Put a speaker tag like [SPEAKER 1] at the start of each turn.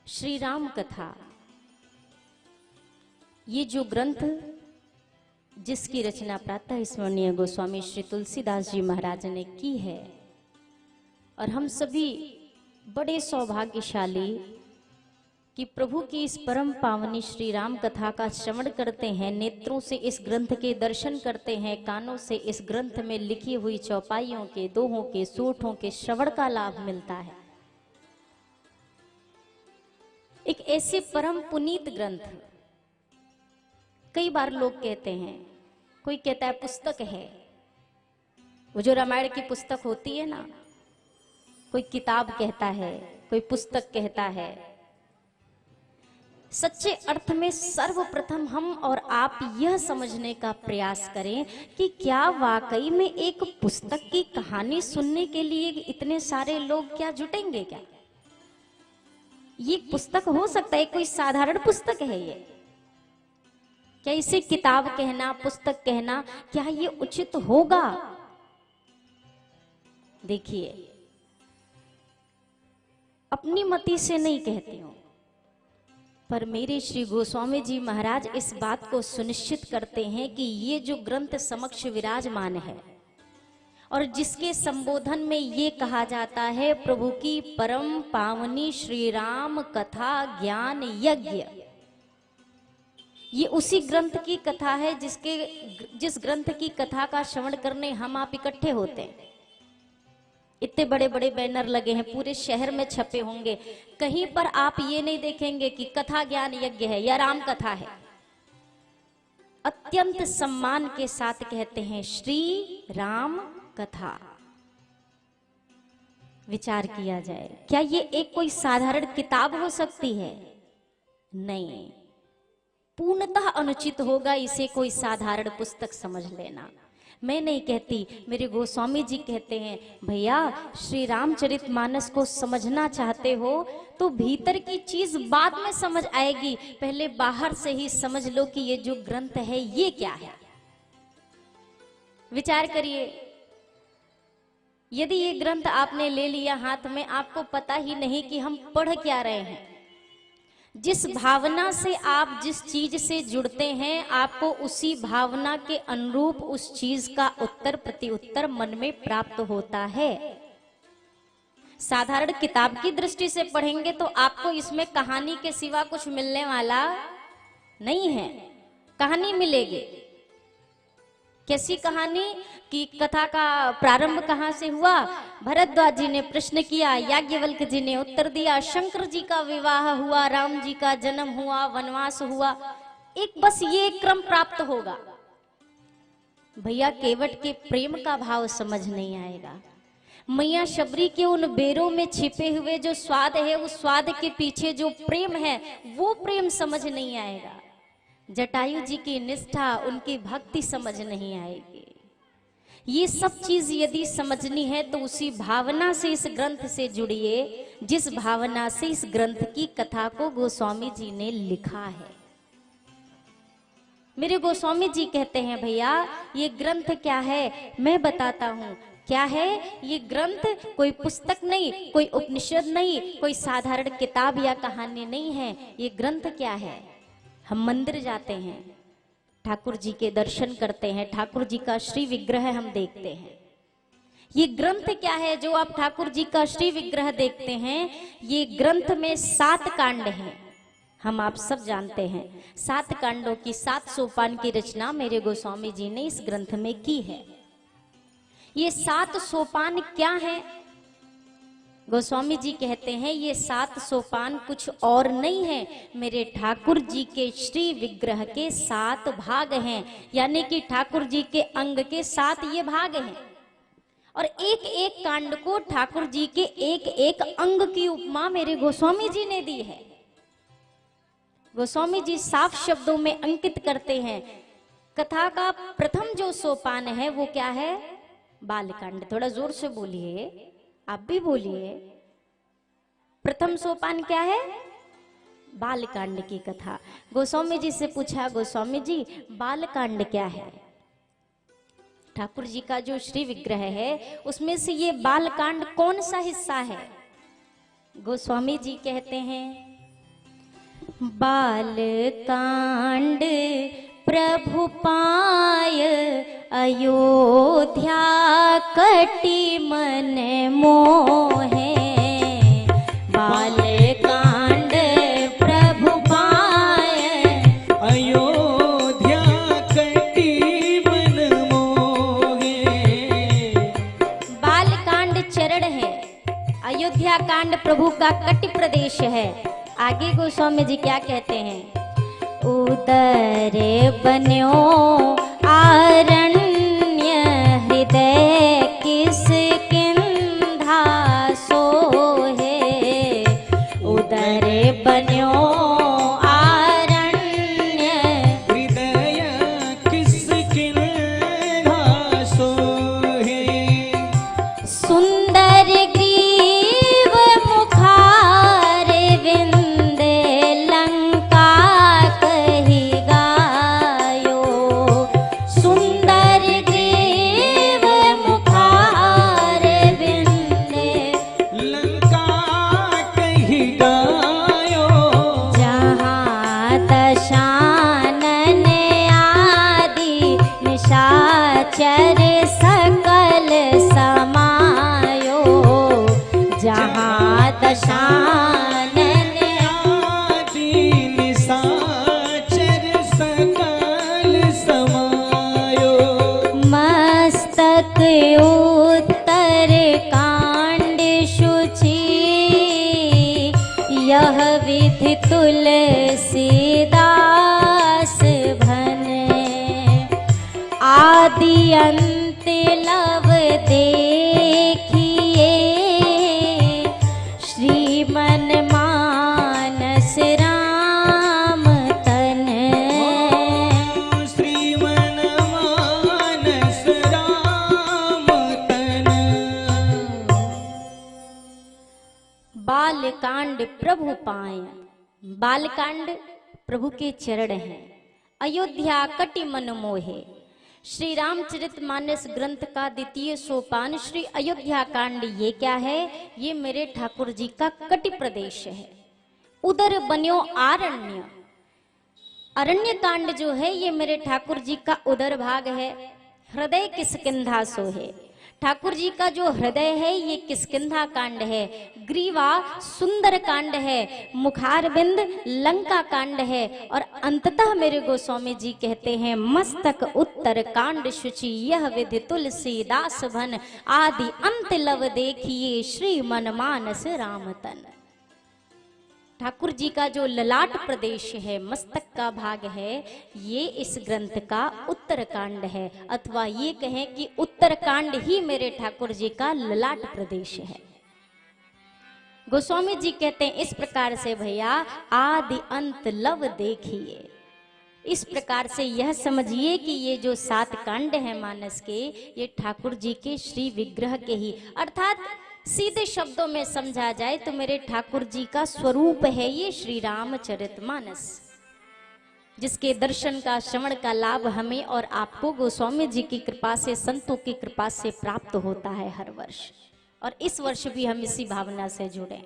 [SPEAKER 1] श्री राम कथा, ये जो ग्रंथ जिसकी रचना प्रातः स्मरणीय गोस्वामी श्री तुलसीदास जी महाराज ने की है, और हम सभी बड़े सौभाग्यशाली कि प्रभु की इस परम पावनी श्री राम कथा का श्रवण करते हैं, नेत्रों से इस ग्रंथ के दर्शन करते हैं, कानों से इस ग्रंथ में लिखी हुई चौपाइयों के, दोहों के, सूठों के श्रवण का लाभ मिलता है। एक ऐसे परम पुनीत ग्रंथ, कई बार लोग कहते हैं, कोई कहता है पुस्तक है, वो जो रामायण की पुस्तक होती है ना, कोई किताब कहता है, कोई पुस्तक कहता है। सच्चे अर्थ में सर्वप्रथम हम और आप यह समझने का प्रयास करें कि क्या वाकई में एक पुस्तक की कहानी सुनने के लिए इतने सारे लोग क्या जुटेंगे क्या? ये पुस्तक हो सकता है, कोई साधारण पुस्तक है ये? क्या इसे किताब कहना, पुस्तक कहना, क्या ये उचित होगा? देखिए, अपनी मति से नहीं कहती हूं, पर मेरे श्री गोस्वामी जी महाराज इस बात को सुनिश्चित करते हैं कि ये जो ग्रंथ समक्ष विराजमान है और जिसके संबोधन में ये कहा जाता है प्रभु की परम पावनी श्री राम कथा ज्ञान यज्ञ, ये उसी ग्रंथ की कथा है जिस ग्रंथ की कथा का श्रवण करने हम आप इकट्ठे होते हैं। इतने बड़े बड़े बैनर लगे हैं, पूरे शहर में छपे होंगे, कहीं पर आप ये नहीं देखेंगे कि कथा ज्ञान यज्ञ है या राम कथा है। अत्यंत सम्मान के साथ कहते हैं श्री राम कथा। विचार किया जाए, क्या ये एक कोई साधारण किताब हो सकती है? नहीं, पूर्णतः अनुचित होगा इसे कोई साधारण पुस्तक समझ लेना। मैं नहीं कहती, मेरे गोस्वामी जी कहते हैं, भैया श्री रामचरितमानस को समझना चाहते हो तो भीतर की चीज बाद में समझ आएगी, पहले बाहर से ही समझ लो कि ये जो ग्रंथ है ये क्या है। विचार करिए, यदि ये ग्रंथ आपने ले लिया हाथ में, आपको पता ही नहीं कि हम पढ़ क्या रहे हैं, जिस भावना से आप जिस चीज से जुड़ते हैं, आपको उसी भावना के अनुरूप उस चीज का उत्तर प्रत्युत्तर मन में प्राप्त होता है। साधारण किताब की दृष्टि से पढ़ेंगे तो आपको इसमें कहानी के सिवा कुछ मिलने वाला नहीं है। कहानी मिलेगी, कैसी कहानी कि कथा का प्रारंभ कहां से हुआ? भरद्वाज जी ने प्रश्न किया, याज्ञवल्क्य जी ने उत्तर दिया, शंकर जी का विवाह हुआ, राम जी का जन्म हुआ, वनवास हुआ, एक बस ये क्रम प्राप्त होगा। भैया केवट के प्रेम का भाव समझ नहीं आएगा, मैया शबरी के उन बेरों में छिपे हुए जो स्वाद है, उस स्वाद के पीछे जो प्रेम है वो प्रेम समझ नहीं आएगा। जटायु जी की निष्ठा, उनकी भक्ति समझ नहीं आएगी। ये सब चीज यदि समझनी है तो उसी भावना से इस ग्रंथ से जुड़िए, जिस भावना से इस ग्रंथ की कथा को गोस्वामी जी ने लिखा है। मेरे गोस्वामी जी कहते हैं, भैया ये ग्रंथ क्या है मैं बताता हूं। क्या है ये ग्रंथ? कोई पुस्तक नहीं, कोई उपनिषद नहीं, कोई साधारण किताब या कहानी नहीं है। ये ग्रंथ क्या है? हम मंदिर जाते हैं, ठाकुर जी के दर्शन करते हैं, ठाकुर जी का श्री विग्रह हम देखते हैं। ये ग्रंथ क्या है जो आप ठाकुर जी का श्री विग्रह देखते हैं? ये ग्रंथ में 7 कांड हैं, हम आप सब जानते हैं। 7 कांडों की 7 सोपान की रचना मेरे गोस्वामी जी ने इस ग्रंथ में की है। ये 7 सोपान क्या है? गोस्वामी जी कहते हैं ये 7 सोपान कुछ और नहीं है, मेरे ठाकुर जी के श्री विग्रह के 7 भाग हैं, यानी कि ठाकुर जी के अंग के 7 ये भाग हैं। और एक एक कांड को ठाकुर जी के एक एक अंग की उपमा मेरे गोस्वामी जी ने दी है। गोस्वामी जी साफ शब्दों में अंकित करते हैं, कथा का प्रथम जो सोपान है वो क्या है? बालकांड। थोड़ा जोर से बोलिए, आप भी बोलिए। प्रथम सोपान क्या है? बालकांड की कथा। गोस्वामी जी से पूछा, गोस्वामी जी बालकांड क्या है? ठाकुर जी का जो श्री विग्रह है उसमें से ये बालकांड कौन सा हिस्सा है? गोस्वामी जी कहते हैं बाल कांड प्रभु पाय अयोध्या कटी मन मोहे। बाल कांड प्रभु पाय
[SPEAKER 2] अयोध्या कटी मन मोहे।
[SPEAKER 1] बाल कांड चरण है, अयोध्या कांड प्रभु का कटि प्रदेश है। आगे गोस्वामी जी क्या कहते हैं? उदर बन्यो आरण्य हृदय किष्किंधा सोहे। उदर बन्यो आरण्य
[SPEAKER 2] हृदय किष्किंधा सोहे।
[SPEAKER 1] सुंदर ग्रीव मुखार विंद लंका कही गायो। सुंदर ग्रीव मुखार विंद
[SPEAKER 2] लंका कही गायो।
[SPEAKER 1] जहाँ दशानन आदि निशाचर सकल समायो। जहाँ दशानन
[SPEAKER 2] आदि निशाचर सकल समायो।
[SPEAKER 1] मस्तक उत्तर कांड शुचि यह विधि तुलसीदास भन। आदि अंत लव देखिए श्रीमन मानस राम तन।
[SPEAKER 2] श्रीमन मानस राम तन।
[SPEAKER 1] बालकांड प्रभु पाए। बालकांड प्रभु के चरण हैं। अयोध्या कटि मन मोहे। श्री रामचरितमानस ग्रंथ का द्वितीय सोपान श्री अयोध्या कांड ये क्या है? ये मेरे ठाकुर जी का कटि प्रदेश है। उदर बन्यो आरण्य। अरण्य कांड जो है ये मेरे ठाकुर जी का उदर भाग है। हृदय किष्किंधा सोहे। ठाकुर जी का जो हृदय है ये किष्किंधा कांड है। ग्रीवा सुंदर कांड है। मुखारबिंद लंका कांड है। और अंततः मेरे गोस्वामी जी कहते हैं मस्तक उत्तर कांड शुचि यह विधि तुलसीदास भन। आदि अंत लव देखिए श्री मन मानस राम तन। ठाकुर जी का जो ललाट प्रदेश है, मस्तक का भाग है, ये इस ग्रंथ का उत्तरकांड है, अथवा ये कहें कि उत्तरकांड ही मेरे ठाकुर जी का ललाट प्रदेश है। गोस्वामी जी कहते हैं इस प्रकार से भैया आदि अंत लव देखिए। इस प्रकार से यह समझिए कि ये जो 7 कांड है मानस के, ये ठाकुर जी के श्री विग्रह के ही, अर्थात सीधे शब्दों में समझा जाए तो मेरे ठाकुर जी का स्वरूप है ये श्री रामचरितमानस, जिसके दर्शन का श्रवण का लाभ हमें और आपको गोस्वामी जी की कृपा से, संतों की कृपा से प्राप्त होता है हर वर्ष। और इस वर्ष भी हम इसी भावना से जुड़े।